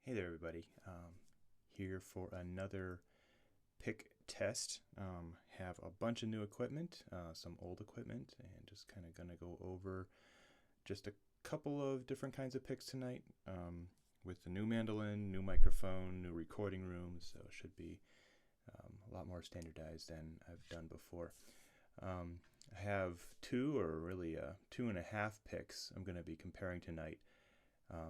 Hey there, everybody. Here for another pick test. Have a bunch of new equipment, some old equipment, and just kind of gonna go over just a couple of different kinds of picks tonight. With the new mandolin, new microphone, new recording room, so it should be a lot more standardized than I've done before. I have two, or really 2.5 picks I'm going to be comparing tonight.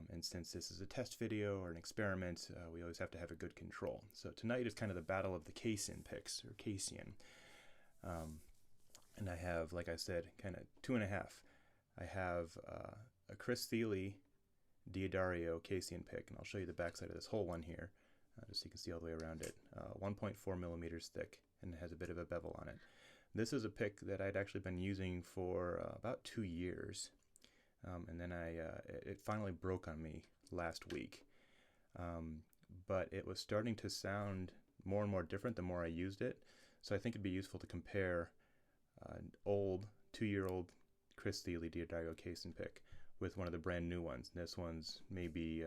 And since this is a test video or an experiment, we always have to have a good control. So tonight is kind of the battle of the casein picks, or casein. And I have, like I said, kind of 2.5. I have a Chris Thile Diodario casein pick, and I'll show you the backside of this whole one here, just so you can see all the way around it. 1.4 millimeters thick, and it has a bit of a bevel on it. This is a pick that I'd actually been using for about 2 years. And then it finally broke on me last week. But it was starting to sound more and more different the more I used it. So I think it'd be useful to compare an old 2-year-old Chris Thile Diodario casein pick with one of the brand new ones. This one's maybe,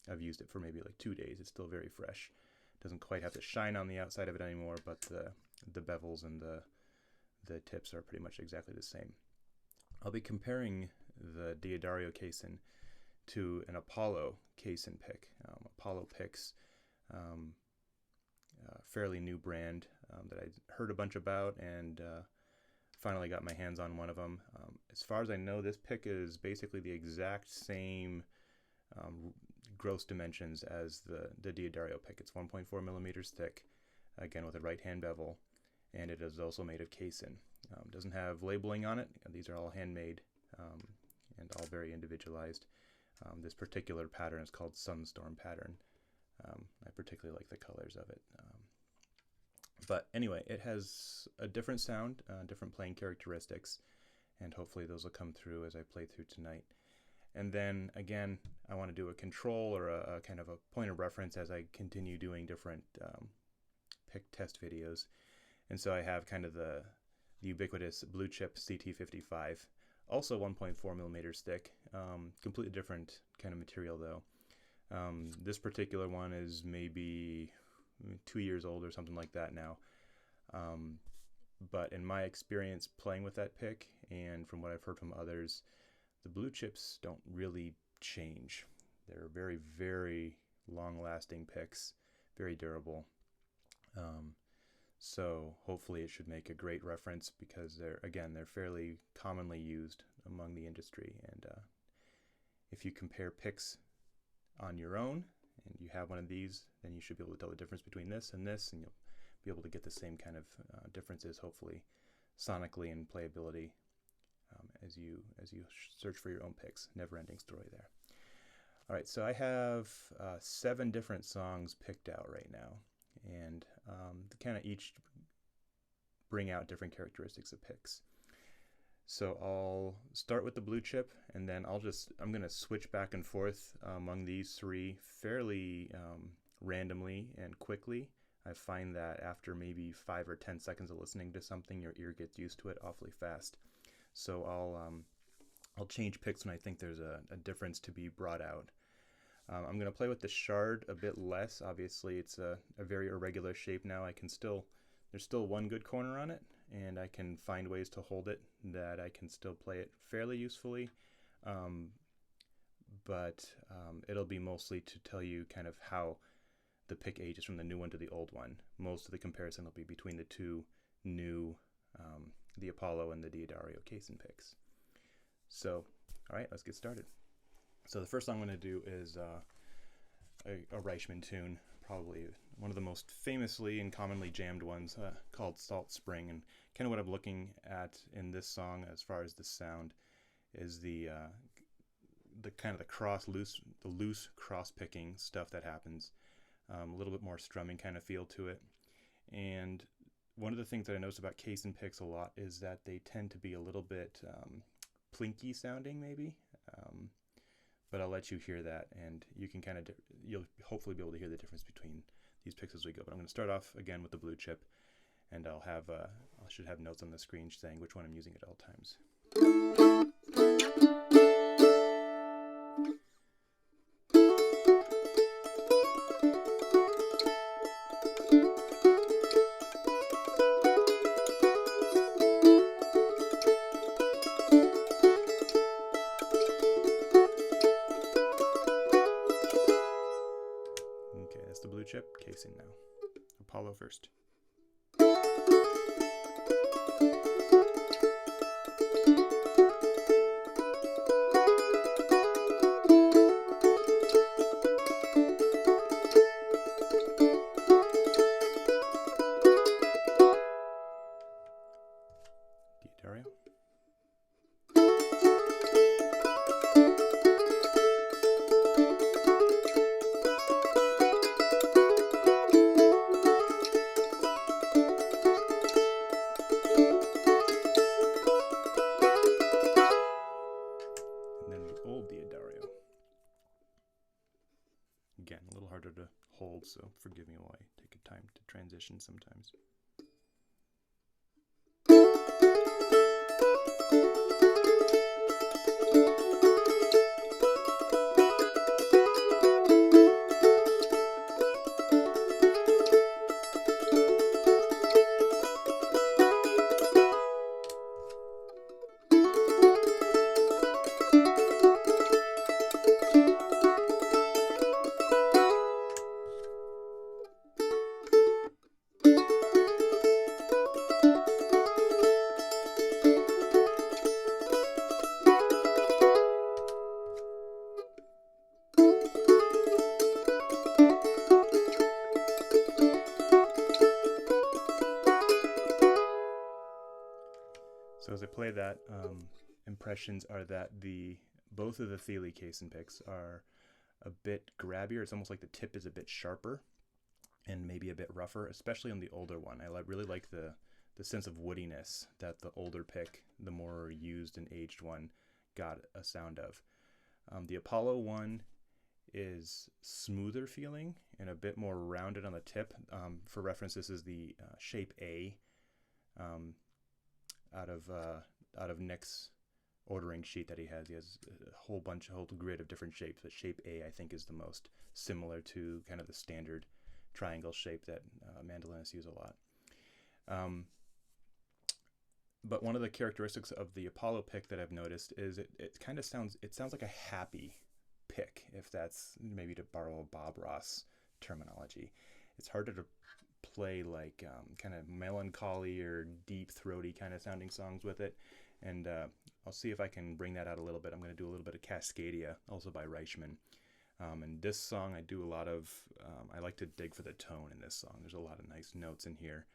I've used it for maybe like 2 days. It's still very fresh. Doesn't quite have the shine on the outside of it anymore, but the bevels and the tips are pretty much exactly the same. I'll be comparing the Diodario casein to an Apollo casein pick. Apollo picks, fairly new brand that I heard a bunch about, and finally got my hands on one of them. As far as I know, this pick is basically the exact same gross dimensions as the Diodario pick. It's 1.4 millimeters thick, again with a right-hand bevel, and it is also made of casein. Doesn't have labeling on it. These are all handmade and all very individualized. This particular pattern is called Sunstorm pattern. I particularly like the colors of it. But anyway, it has a different sound, different playing characteristics, and hopefully those will come through as I play through tonight. And then again, I want to do a control or a kind of a point of reference as I continue doing different pick test videos. And so I have kind of the ubiquitous BlueChip CT55, also 1.4 millimeters thick, completely different kind of material though. This particular one is maybe 2 years old or something like that now. But in my experience playing with that pick, and from what I've heard from others, the BlueChips don't really change. They're very, very long-lasting picks, very durable. So hopefully it should make a great reference, because they're fairly commonly used among the industry. And if you compare picks on your own and you have one of these, then you should be able to tell the difference between this, and you'll be able to get the same kind of differences, hopefully sonically and playability, as you search for your own picks. Never-ending story there. All right, so I have 7 different songs picked out right now, and kind of each bring out different characteristics of picks. So I'll start with the BlueChip, and then I'm going to switch back and forth among these 3 fairly randomly and quickly. I find that after maybe 5 or 10 seconds of listening to something, your ear gets used to it awfully fast. So I'll change picks when I think there's a difference to be brought out. I'm going to play with the shard a bit less. Obviously, it's a very irregular shape now. There's still one good corner on it, and I can find ways to hold it that I can still play it fairly usefully. But it'll be mostly to tell you kind of how the pick ages from the new one to the old one. Most of the comparison will be between the 2 new, the Apollo and the Diodario casein picks. So, all right, let's get started. So the first song I'm going to do is a Reichman tune, probably one of the most famously and commonly jammed ones, called Salt Spring. And kind of what I'm looking at in this song as far as the sound is the kind of the loose cross picking stuff that happens, a little bit more strumming kind of feel to it. And one of the things that I noticed about casein picks a lot is that they tend to be a little bit plinky sounding, maybe. But I'll let you hear that, and you can you'll hopefully be able to hear the difference between these picks as we go. But I'm going to start off again with the BlueChip, and I should have notes on the screen saying which one I'm using at all times. first. D'Addario. Again, a little harder to hold, so forgive me while I take a time to transition sometimes. So as I play that, impressions are that both of the Thile casein picks are a bit grabbier. It's almost like the tip is a bit sharper and maybe a bit rougher, especially on the older one. I really like the sense of woodiness that the older pick, the more used and aged one, got a sound of. The Apollo one is smoother feeling and a bit more rounded on the tip. For reference, this is the shape A. Out of Nick's ordering sheet that he has. He has a whole grid of different shapes, but shape A I think is the most similar to kind of the standard triangle shape that mandolinists use a lot. But one of the characteristics of the Apollo pick that I've noticed is it kind of sounds like a happy pick, if that's maybe to borrow a Bob Ross terminology. It's harder to play like kind of melancholy or deep throaty kind of sounding songs with it, and I'll see if I can bring that out a little bit. I'm going to do a little bit of Cascadia, also by Reichman, and this song I do a lot of I like to dig for the tone in this song. There's a lot of nice notes in here,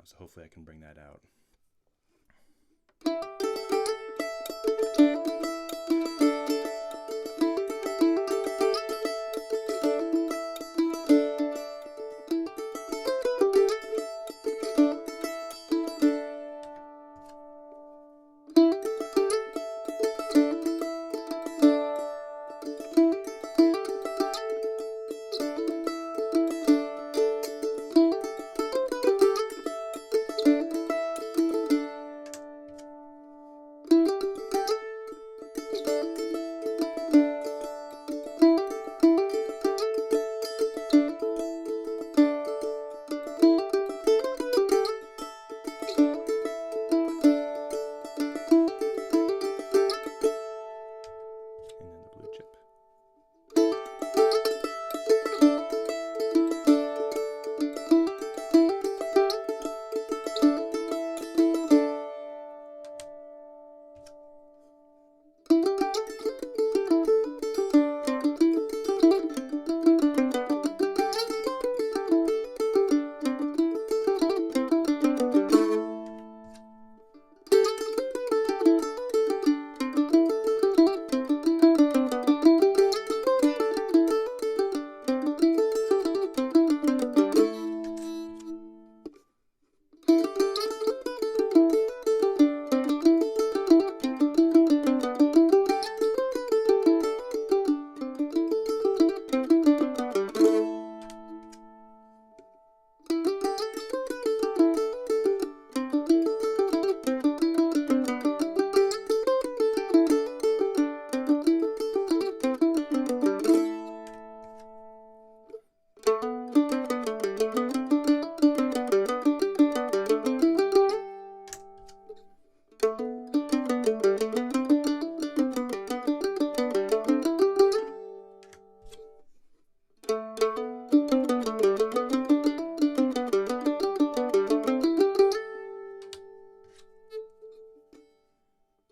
so hopefully I can bring that out.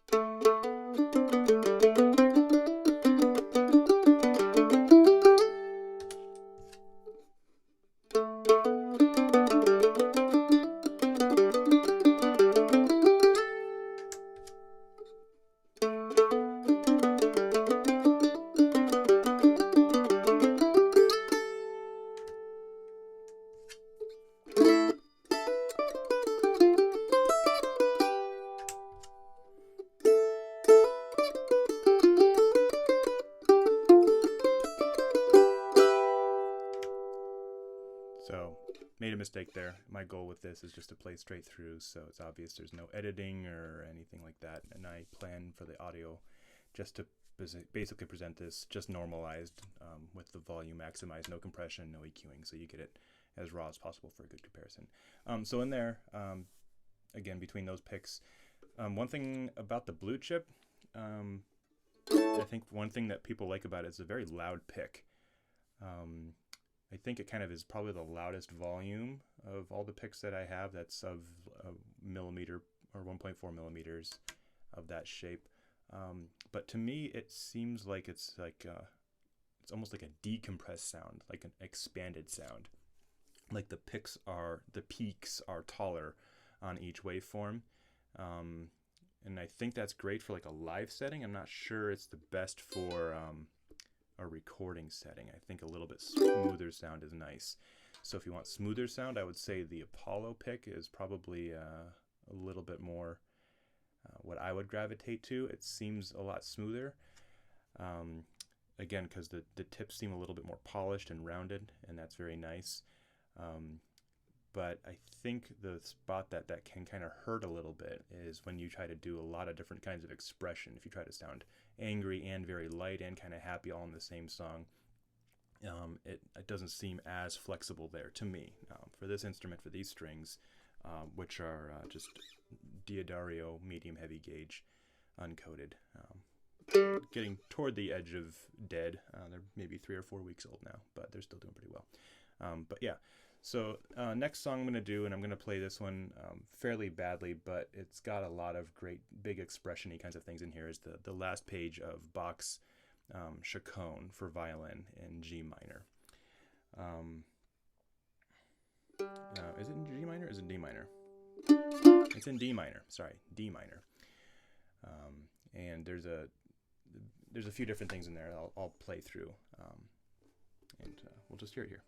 So, made a mistake there. My goal with this is just to play straight through, so it's obvious there's no editing or anything like that. And I plan for the audio just to basically present this just normalized with the volume maximized, no compression, no EQing, so you get it as raw as possible for a good comparison. So in there, again, between those picks, one thing about the BlueChip, I think one thing that people like about it is a very loud pick. I think it kind of is probably the loudest volume of all the picks that I have. That's of a millimeter or 1.4 millimeters of that shape. But to me, it seems like it's almost like a decompressed sound, like an expanded sound. Like the peaks are taller on each waveform. And I think that's great for like a live setting. I'm not sure it's the best for a recording setting. I think a little bit smoother sound is nice. So if you want smoother sound, I would say the Apollo pick is probably a little bit more what I would gravitate to. It seems a lot smoother. Again, because the tips seem a little bit more polished and rounded, and that's very nice. But I think the spot that can kind of hurt a little bit is when you try to do a lot of different kinds of expression. If you try to sound angry and very light and kind of happy all in the same song, it doesn't seem as flexible there to me. For this instrument, for these strings, which are just Diodario medium heavy gauge uncoated, getting toward the edge of dead. They're maybe 3 or 4 weeks old now, but they're still doing pretty well. But yeah. So next song I'm going to do, and I'm going to play this one fairly badly, but it's got a lot of great big expression-y kinds of things in here, is the last page of Bach's Chaconne for violin in G minor. Is it in G minor or is it D minor? It's in D minor, sorry, D minor. And there's a few different things in there I'll play through, and we'll just hear it here.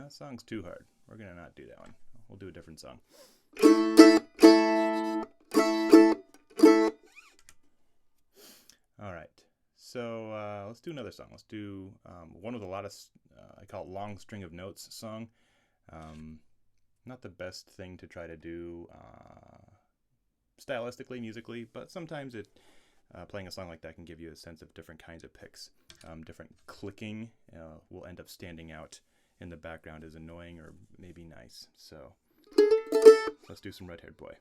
That song's too hard. We're going to not do that one. We'll do a different song. All right. So let's do another song. Let's do one with a lot of, I call it long string of notes song. Not the best thing to try to do stylistically, musically, but sometimes playing a song like that can give you a sense of different kinds of picks. Different clicking will end up standing out in the background as annoying or maybe nice. So let's do some Red-Haired Boy.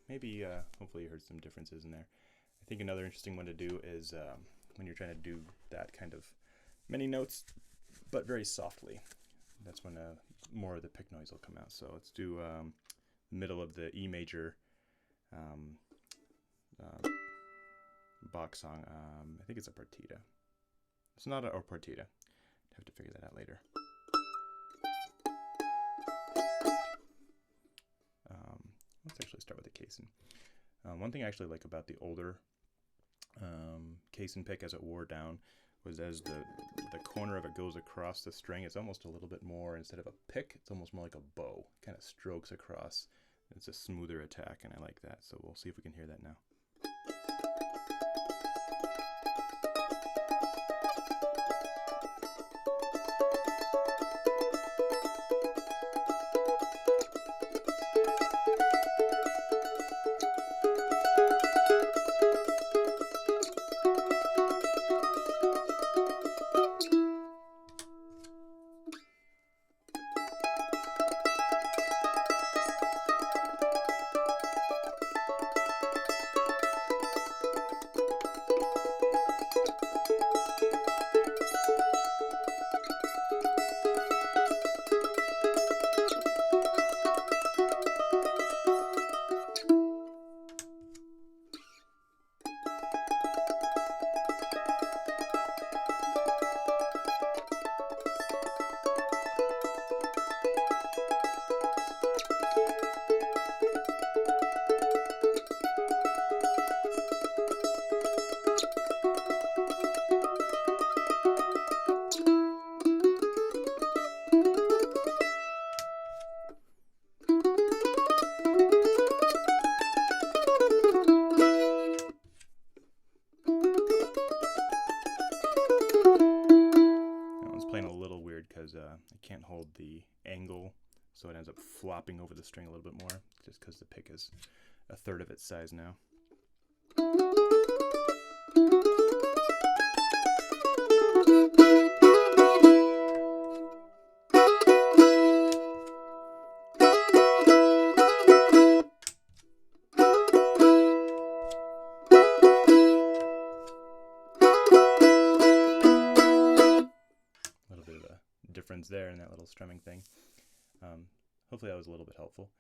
Maybe, hopefully you heard some differences in there. I think another interesting one to do is when you're trying to do that kind of many notes, but very softly. That's when more of the pick noise will come out. So let's do middle of the E major Bach song. I think it's a partita. It's not a partita. I have to figure that out later. Let's actually start with the casein. One thing I actually like about the older casein pick as it wore down was as the corner of it goes across the string, it's almost a little bit more, instead of a pick, it's almost more like a bow. It kind of strokes across. It's a smoother attack, and I like that. So we'll see if we can hear that now. I can't hold the angle, so it ends up flopping over the string a little bit more, just because the pick is a third of its size now. difference there in that little strumming thing. Hopefully that was a little bit helpful.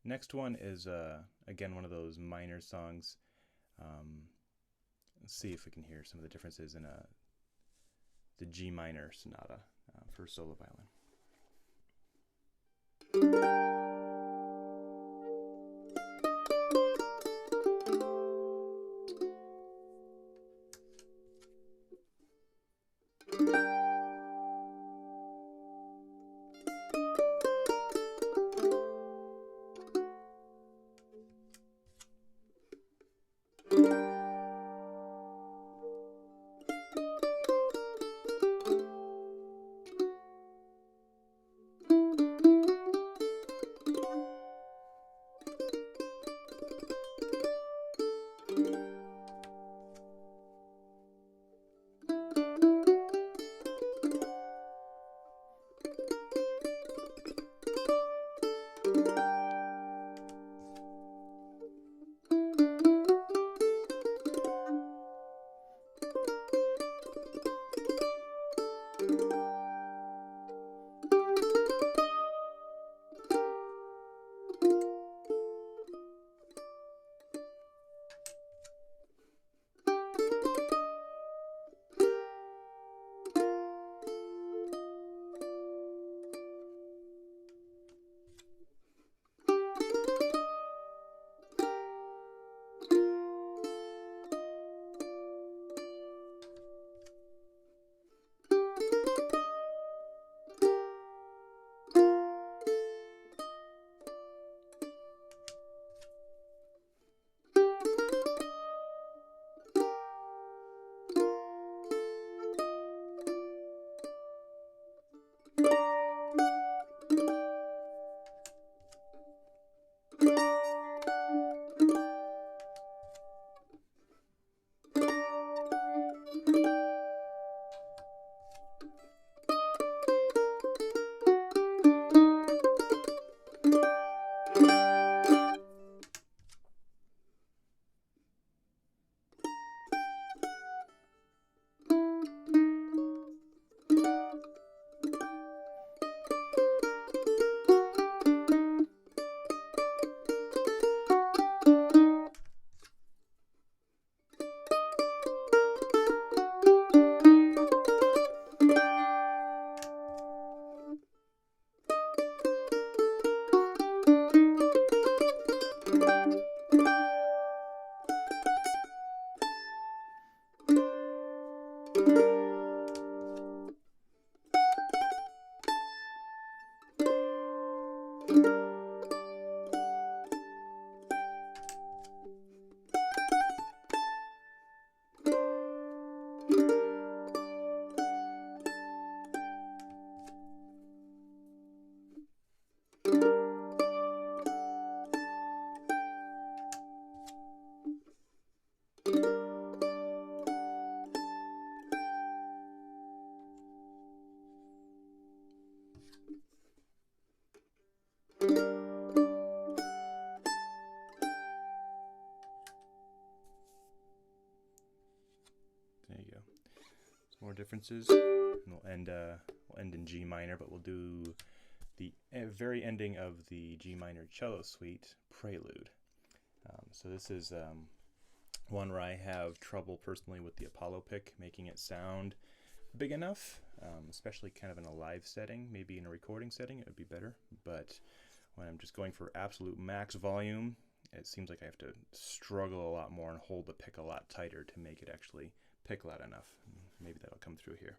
Next one is, again, one of those minor songs. Let's see if we can hear some of the differences in the G minor sonata for solo violin. More differences. We'll end in G minor, but we'll do the very ending of the G minor cello suite prelude. So this is one where I have trouble personally with the Apollo pick, making it sound big enough, especially kind of in a live setting. Maybe in a recording setting it would be better, but when I'm just going for absolute max volume, it seems like I have to struggle a lot more and hold the pick a lot tighter to make it actually pick loud enough. Maybe that'll come through here.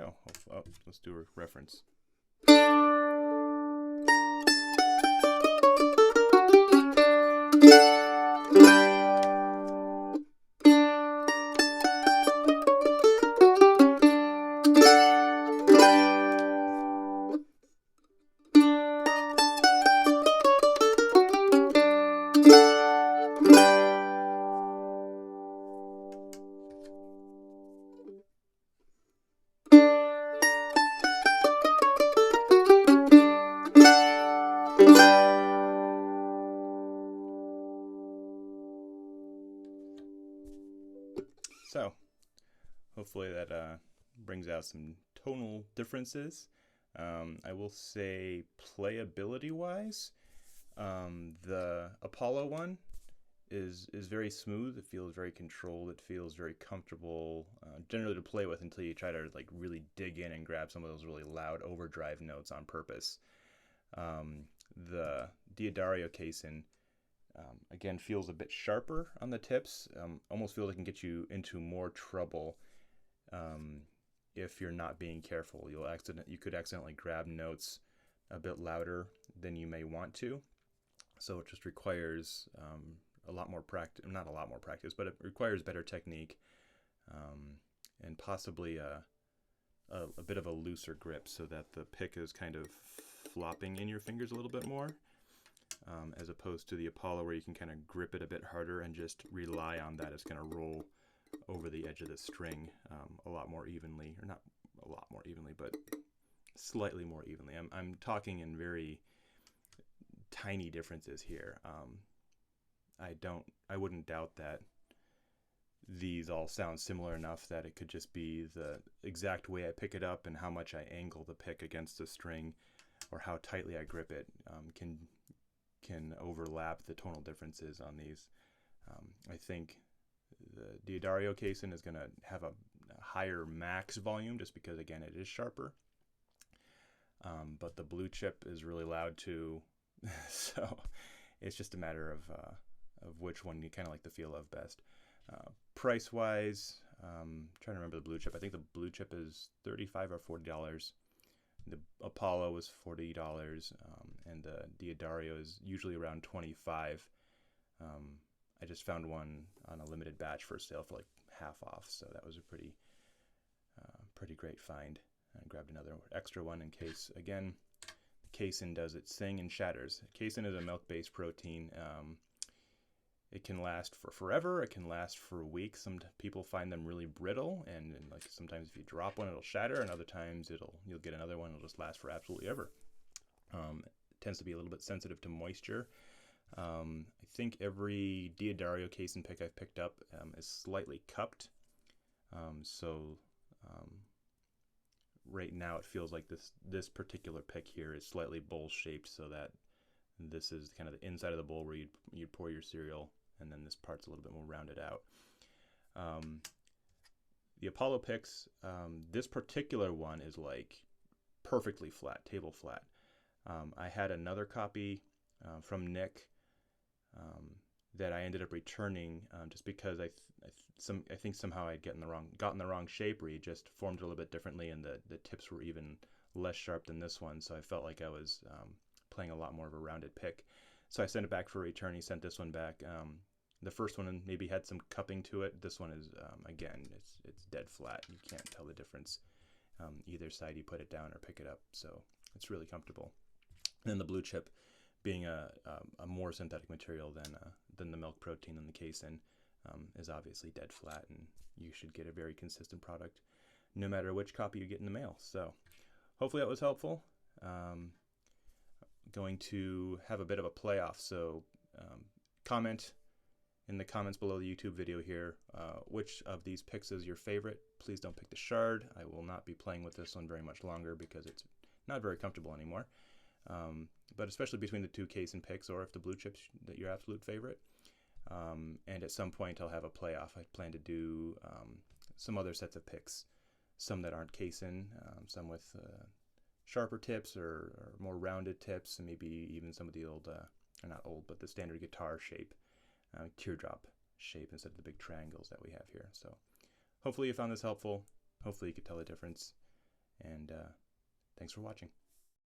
So, oh, let's do a reference. So, hopefully that brings out some tonal differences. I will say playability-wise, the Apollo one is very smooth. It feels very controlled. It feels very comfortable, generally to play with until you try to like really dig in and grab some of those really loud overdrive notes on purpose. The D'Addario casein, again, feels a bit sharper on the tips. Almost feels like it can get you into more trouble if you're not being careful. You could accidentally grab notes a bit louder than you may want to. So it just requires a lot more practice. Not a lot more practice, but it requires better technique and possibly a bit of a looser grip so that the pick is kind of flopping in your fingers a little bit more. As opposed to the Apollo where you can kind of grip it a bit harder and just rely on that it's going to roll over the edge of the string a lot more evenly, or not a lot more evenly, but slightly more evenly. I'm talking in very tiny differences here. I wouldn't doubt that these all sound similar enough that it could just be the exact way I pick it up and how much I angle the pick against the string or how tightly I grip it can overlap the tonal differences on these. I think the D'Addario casein is going to have a higher max volume just because, again, it is sharper. But the BlueChip is really loud too, so it's just a matter of which one you kind of like the feel of best. Price-wise, trying to remember the BlueChip. I think the BlueChip is $35 or $40. The Apollo is $40, and the D'Addario is usually around $25. I just found one on a limited batch for sale for like half off, so that was a pretty great find. I grabbed another extra one in case, again, casein does its thing and shatters. Casein is a milk-based protein. It can last for forever. It can last for weeks. Some people find them really brittle, and like sometimes if you drop one, it'll shatter, and other times you'll get another one. It'll just last for absolutely ever. It tends to be a little bit sensitive to moisture. I think every D'Addario casein pick I've picked up is slightly cupped. Right now it feels like this particular pick here is slightly bowl shaped, so that this is kind of the inside of the bowl where you'd pour your cereal, and then this part's a little bit more rounded out. The Apollo picks, this particular one is like perfectly flat, table flat. I had another copy from Nick that I ended up returning just because I think somehow I'd gotten the wrong shape, where he just formed it a little bit differently, and the tips were even less sharp than this one. So I felt like I was playing a lot more of a rounded pick. So I sent it back for a return. He sent this one back. The first one maybe had some cupping to it. This one is again, it's dead flat. You can't tell the difference either side you put it down or pick it up. So it's really comfortable. And then the BlueChip, being a more synthetic material than the milk protein and the casein, is obviously dead flat, and you should get a very consistent product no matter which copy you get in the mail. So hopefully that was helpful. Going to have a bit of a playoff, so comment in the comments below the YouTube video here which of these picks is your favorite. Please don't pick the Shard. I will not be playing with this one very much longer because it's not very comfortable anymore. But especially between the two casein picks, or if the BlueChip's your absolute favorite. And at some point I'll have a playoff. I plan to do some other sets of picks, some that aren't casein, some with sharper tips or more rounded tips, and maybe even some of the old, or not old, but the standard guitar shape, teardrop shape instead of the big triangles that we have here. So hopefully you found this helpful. Hopefully you could tell the difference. And thanks for watching.